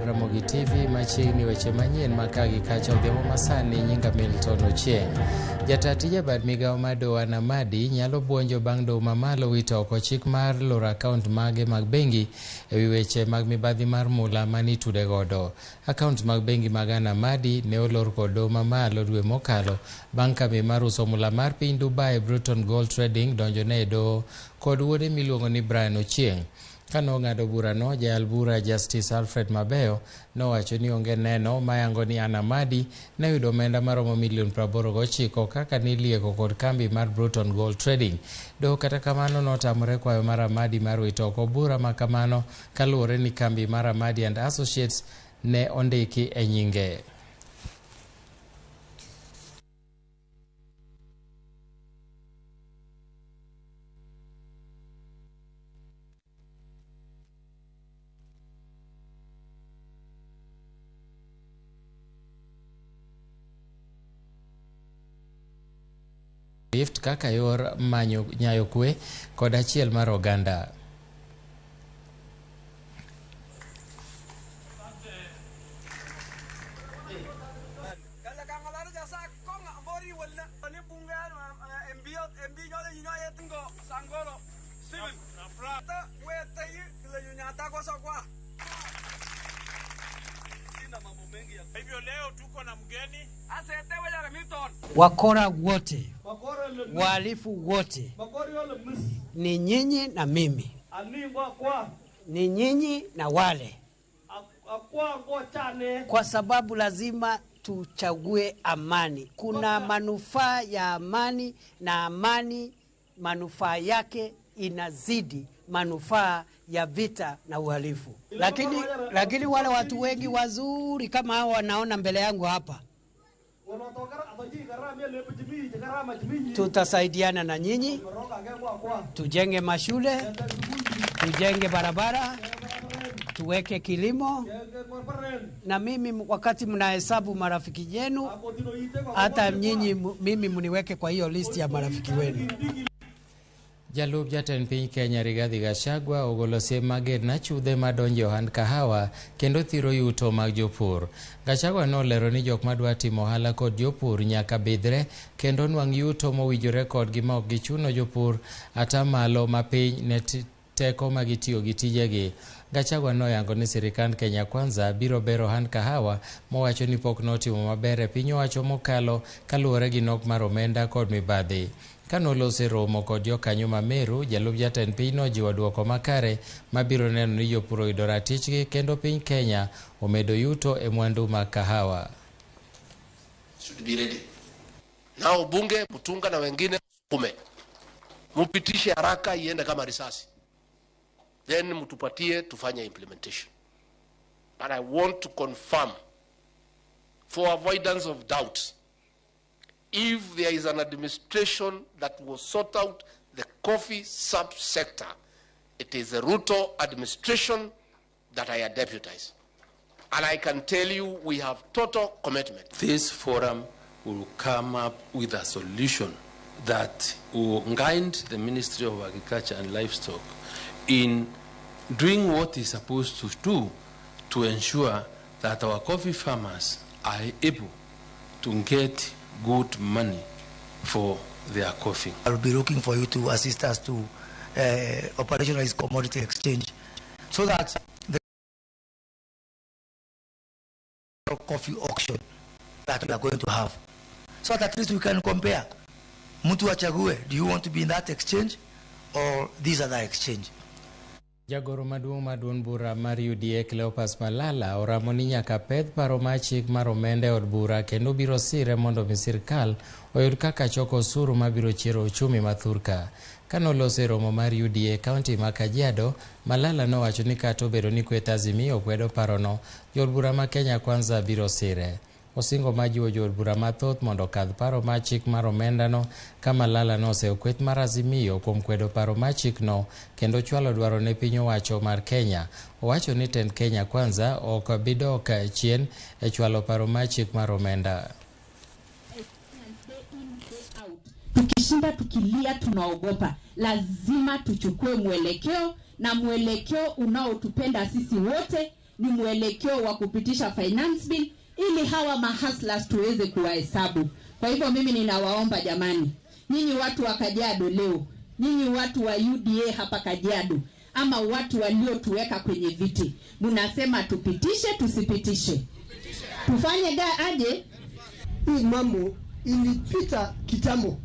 Ramogi TV machiegni weche manyien makagi kacha odhiambo masani nyinga Milton Ochieng. Jatatije bad migao madoa na madi nyalo buonjo bang' doho mamalo wito oko chik mar loro akaunt mage mag bengi ewi weche mag mibadhi mar mula manitude godo. Akaunt mag bengi mag Anamadi ne olor kod doho mamalo dwe mokalo bang' kambi mar uso mula mar piny Dubai Bruton Gold Trading donjone e doho kod wuode miluongo ni Brian Ochieng. Kano ng'ado burano, jayal bura Justice Alfred Mabeyo nowacho ni onge neno mayango ni Anamadi ne yudo omenda maromo milion 89 kaka nilieko kod kambi mar Bruton Gold Trading. Doho kata kamano notamore kwayo mar Amadi mar wito oko bura makamano kaluwore ni kambi mar Amadi and Associates ne ondiki e nyinge. Kaka yor manyo nyayo kwe kod achiel mar oganda. Wakora wote, wahalifu wote, ni nyinyi na mimi, ni nyinyi na wale, kwa sababu lazima tuchague amani. Kuna manufaa ya amani, na amani manufaa yake inazidi manufaa ya vita na uhalifu. Lakini wale watu wengi wazuri kama hao wanaona mbele yangu hapa, tutasaidiana na nyinyi, tujenge mashule, tujenge barabara, tuweke kilimo. Na mimi wakati mnahesabu marafiki yenu, hata nyinyi mimi mniweke kwa hiyo listi ya marafiki wenu. Jalub jatend piny Kenya Rigathi Gachagua ogolo siem mager na chudhe madonjo ohand kahawa kendo thiro yuto mag jopur. Gachagua nolero ni jok madwa timo ohala kod jopur nyaka bidhre kendo nwang' yuto mowinjore kodgi ma ok gichuno jopur atamalo mapiny ne teko magitiyo gi tijegi. Gachagua noyango ni sirikand Kenya Kwanza biro bero ohand kahawa mowacho ni pok notimo maber e piny owacho mokalo kaluwore gi nok mar omenda kod mibadhi. Kanolose romo kod jokanyo ma Meru, jalub jatend pinyno jiwo duoko makare mabiro neno ni jopur oyudo ratichgi kendo piny Kenya omedo yuto e mwandu mag kahawa. Should be ready. Nao bunge, Mutunga na wengine mupitishe haraka iende kama risasi. Then mutupatie tufanye implementation. But I want to confirm, for avoidance of doubt, if there is an administration that will sort out the coffee sub-sector, it is the Ruto administration that I deputize. And I can tell you we have total commitment. This forum will come up with a solution that will guide the Ministry of Agriculture and Livestock in doing what it's supposed to do to ensure that our coffee farmers are able to get good money for their coffee. I'll be looking for you to assist us to operationalize commodity exchange so that the coffee auction that we are going to have, so that at least we can compare. Mtu achague, do you want to be in that exchange or this other exchange? Jagoro maduong' bura mar UDA Cleopas Malala oramo ni nyaka pedh paro mar chik mar omenda e od bura kendo biro sire mondo mi sirkal oyud kaka choko osuru mabiro chiero uchumi ma thurka. Kanoloso e romo mar UDA kaunti ma Kajiado, Malala nowacho ni kata obedo ni kweth Azimio kwedo parono, jod bura ma Kenya Kwanza biro sire. Osingo majiwo jod bura mathoth mondo kadh paro mar chik mar omendano ka Malala noseyo kweth mar Azimio kuom kwedo paro mar chikno kendo chwalo dwaro ne piny owacho mar Kenya. Owacho ni tend Kenya Kwanza ok bidok chien e chwalo paro mar chik mar omenda. Tukishinda tukilia tunaogopa, lazima tuchukue mwelekeo, na mwelekeo unaotupenda sisi wote ni mwelekeo wa kupitisha finance bill ili hawa mahustlers tuweze kuwahesabu. Kwa hivyo mimi ninawaomba jamani, nyinyi watu wa Kajiado leo, nyinyi watu wa UDA hapa Kajiado, ama watu waliotuweka kwenye viti, mnasema tupitishe tusipitishe? Tufanye aje? Hii mambo ilipita kitambo.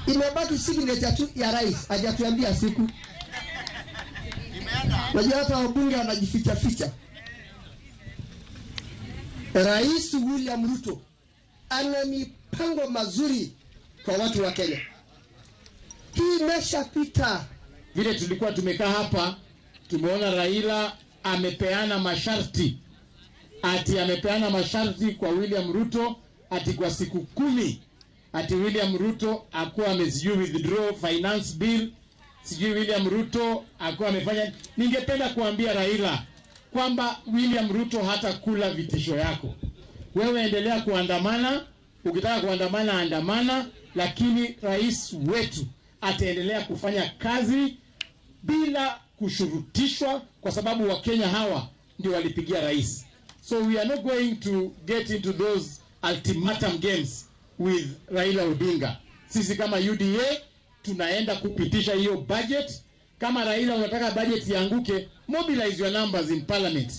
Imebaki signature tu ya rais, hajatuambia siku. Wajua hata wabunge wanajificha ficha. Rais William Ruto ana mipango mazuri kwa watu wa Kenya. Hii imeshapita. Vile tulikuwa tumekaa hapa, tumeona Raila amepeana masharti. Amepeana masharti kwa William Ruto ati kwa siku 10 ati William Ruto akuwa amesijui withdraw finance bill, sijui William Ruto akuwa amefanya. Ningependa kuambia Raila kwamba William Ruto hata kula vitisho yako. Wewe endelea kuandamana, ukitaka kuandamana andamana, lakini rais wetu ataendelea kufanya kazi bila kushurutishwa, kwa sababu Wakenya hawa ndio walipigia rais. So we are not going to get into those ultimatum games with Raila Odinga. Sisi kama UDA tunaenda kupitisha hiyo budget. Kama Raila unataka budget ianguke, mobilize your numbers in parliament.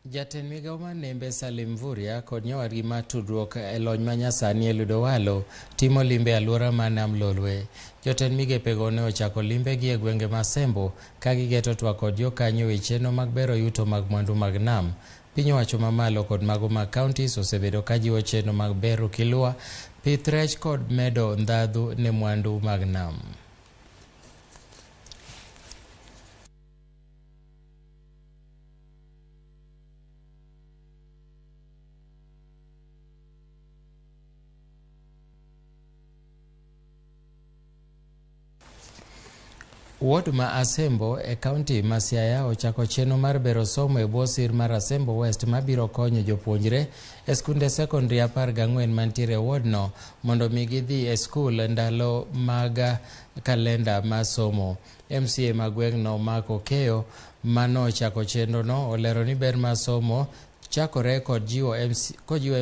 Jatend migao mar Nembe Salim Mvurya kod nyawadgi mar tudruok e lony manyasani Eliud Owalo timo limbe e alwora ma Nam Lolwe. Jotend migepego ne ochako limbegi e gwenge ma Sembo ka gigeto twak kod jokanyo e chenro mag bero yuto mag mwandu mag nam. Piny owacho mamalo kod mago mag counties osebedo ka jiwo chenro mag bero Kilwa, pith rech kod medo ndhadhu ne mwandu mag nam. Ward ma Asembo e kaunti ma Siaya ochako chenro mar bero somo e bwo sir mar Asembo West mabiro konyo jopuonjre e skunde sekondari 14 mantiere e wardno mondo mi gidhi e skul ndalo mag kalenda mar somo. MCA magweng'no Marco Keyo mano ochako chenrono olero ni ber mar somo chakore kod jiwo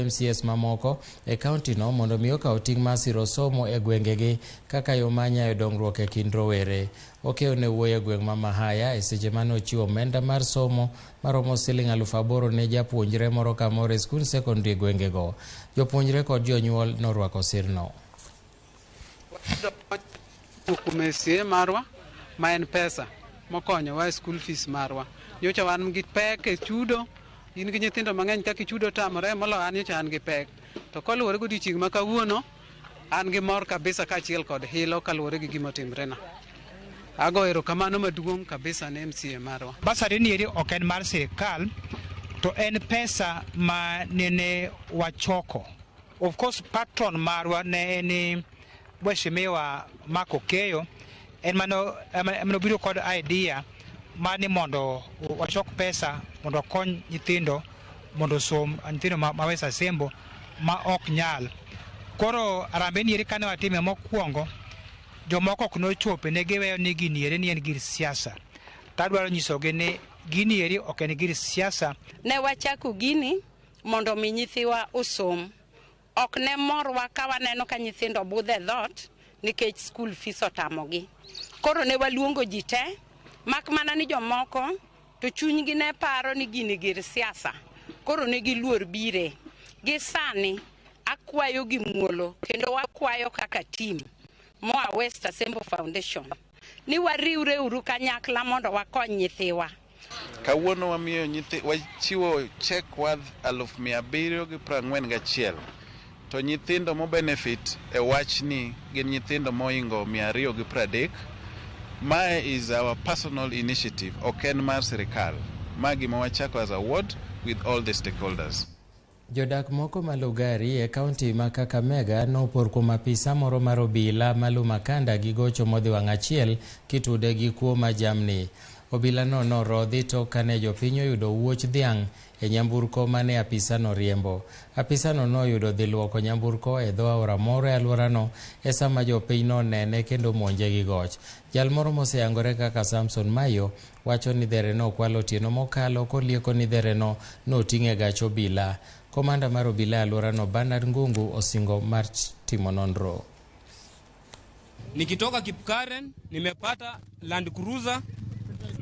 MCS mamoko e kaunti no mondo mi okaw ting' mar siro somo e gwengegi kaka yo manyayo dongruok e kind rowere. Okeyo ne wuoyo e gweng' ma Mahaya e seche mane ochiwo omenda mar somo maromo Sh8,000 ne japuonjre moro ka moro e skul sekondari e gwengego. Jopuonjre kod jonyuol norwako sirno. Kumesie marwa ma en pesa mokonyo wa school fees marwa. Nyocha wan gi pek e chudo, in gi nyithindo mang'eny kaka chudo tamore molo an nyocha an gi pek. To kaluwore gi odiechieng' ma kawuono an gi mor kabisa kaachiel kod hilo kaluwore gi gima otimrena. Ago erokamano maduong' kabisa ne MCA marwa. Basari ni eri ok en mar sirkal, to en pesa ma nene wachoko. Of course patron marwa ne en Mheshimiwa Marco Keyo, en mano biro kod idea mani mondo wachok pesa mondo kony nyithindo mondo som, nyithindo ma West Asembo ma ok nyal. Koro arambe ni eri kane watime mokwongo, jomoko ok nochope, ne giweyo ni gini eri ni en gir siasa. Tadwaro nyisogi ni gini eri ok en gir siasa. Ne wachako gini mondo mi nyithiwa osom. Ok ne morwa ka waneno ka nyithindo budhe dhot nikech school fees otamogi. Koro ne waluongo ji te, mak mana ni jomoko to chunygi ne paro ni gini gir siasa. Koro ne giluor bire. Gi sani akwayo gi muolo kendo wakwayo kaka team Moa West Asembo Foundation ni wariwre uru kanyakla mondo wakony nyithiwa. Kawuono wamiyo wachiwo check worth 741,000 to nyithindo mo benefit e wachni gin nyithindo moingo 230. Mae is our personal initiative, oken mar sirikal. Magi mawachako as a ward with all the stakeholders. Jodak moko Malugari e kaunti ma Kakamega nopor kuom apisa moro mar obila Malumakanda gi gocho modhi wang' achiel kitude gi kuo ma jamni. Obila no norodhi to kane jopiny oyudo wuoch dhiang' e nyamburko mane apisa no riembo. Apisa no noyudo dhi luoko nyamburko e dho aora moro e alworano e sama jopiny no nene kendo monje gi goch. Jal moro moseyangore kaka Samson Mayo wacho ni dhere no kwalo otieno mokalo kolieko ni dhere no noting'e gach obila. Komanda mar obila alworano Bernard Ngungu osingo mar timo nonro. Nikitoka Kipkaren nimepata Land Cruiser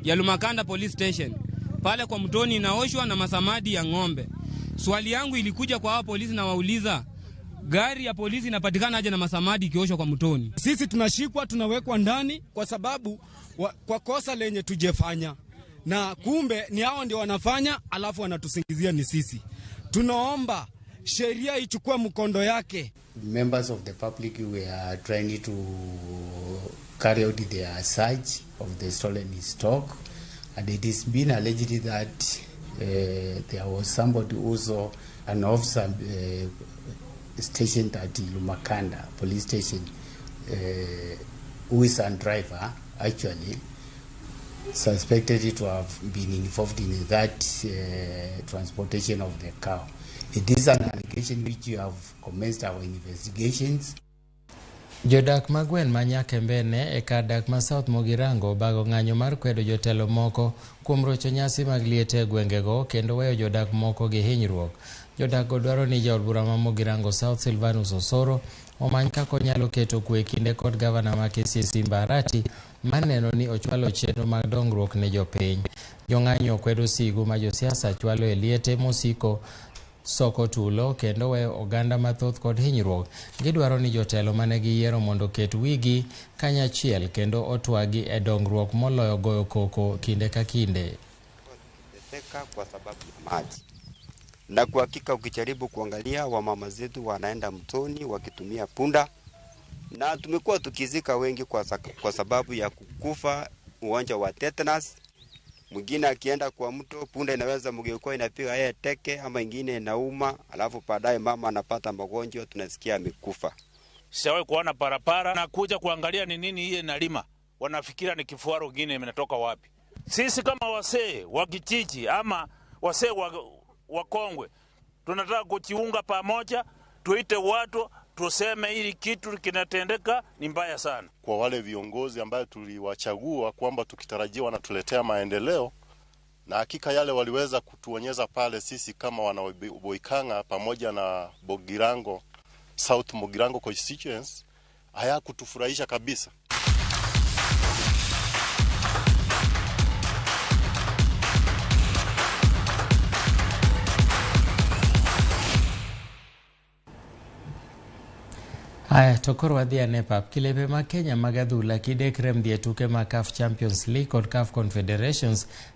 ya Lumakanda Police Station. Pale kwa mtoni inaoshwa na masamadi ya ng'ombe. Swali yangu ilikuja kwa hao polisi na wauliza, gari ya polisi inapatikana aje na masamadi ikioshwa kwa mtoni? Sisi tunashikwa, tunawekwa ndani kwa sababu kwa kosa lenye tujefanya. Na kumbe ni hao ndio wanafanya alafu wanatusingizia ni sisi. Tunaomba sheria ichukue mkondo yake. Members of the public were trying to carry out their search of the stolen stock, and it has been alleged that there was somebody also, an officer stationed at Lumakanda police station, who is a driver, actually suspected to have been involved in that transportation of the cow. It is an allegation which you have commenced our investigations. Jodak magwen manyakembene e kadak ma South Mogirango bago ng'anyo mar kwedo jotelo moko kuom rocho nyasi mag liete e gwengego kendo weyo jodak moko gi hinyruok. Jodak go dwaro ni jaod bura ma Mogirango South Silvanus Osoro omany kako nyalo keto kwe kinde kod gavana ma Kisii Simba Arati maneno ni ochwalo chenro mag dongruok ne jopiny. Jong'anyo kwedo sigu ma josiasa chwalo e liete mosiko soko tulo kendo weyo oganda mathoth kod hinyruok. Gidwaro ni jotelo mane giyiero mondo ket wigi kanyachiel kendo otwagi e dongruok moloyo goyo koko kinde ka kinde. Kwa sababu ya maji. Na kwa hakika ukijaribu kuangalia wamama zetu wanaenda mtoni wakitumia punda, na tumekuwa tukizika wengi kwa sababu ya kukufa ugonjwa wa tetanus. Mwingine akienda kwa mto, punda inaweza mgeuko inapiga yeye teke ama ingine inauma, alafu baadaye mama anapata magonjwa, tunasikia amekufa. Sijawahi kuona parapara na kuja kuangalia ni nini iye nalima. Wanafikira ni kifuaro gine imenatoka wapi. Sisi kama wasee wa kijiji ama wasee wa kongwe tunataka kujiunga pamoja, tuite watu tuseme ili kitu kinatendeka ni mbaya sana. Kwa wale viongozi ambao tuliwachagua kwamba tukitarajia wanatuletea maendeleo, na hakika yale waliweza kutuonyesha pale sisi kama wanaboikanga pamoja na Bogirango South Mogirango constituency hayakutufurahisha kabisa. Aya, tokoro wadhi ane pap. Kilepe ma Kenya mag adhula kidek rem dhie tuke ma CAF Champions League kod CAF Confederations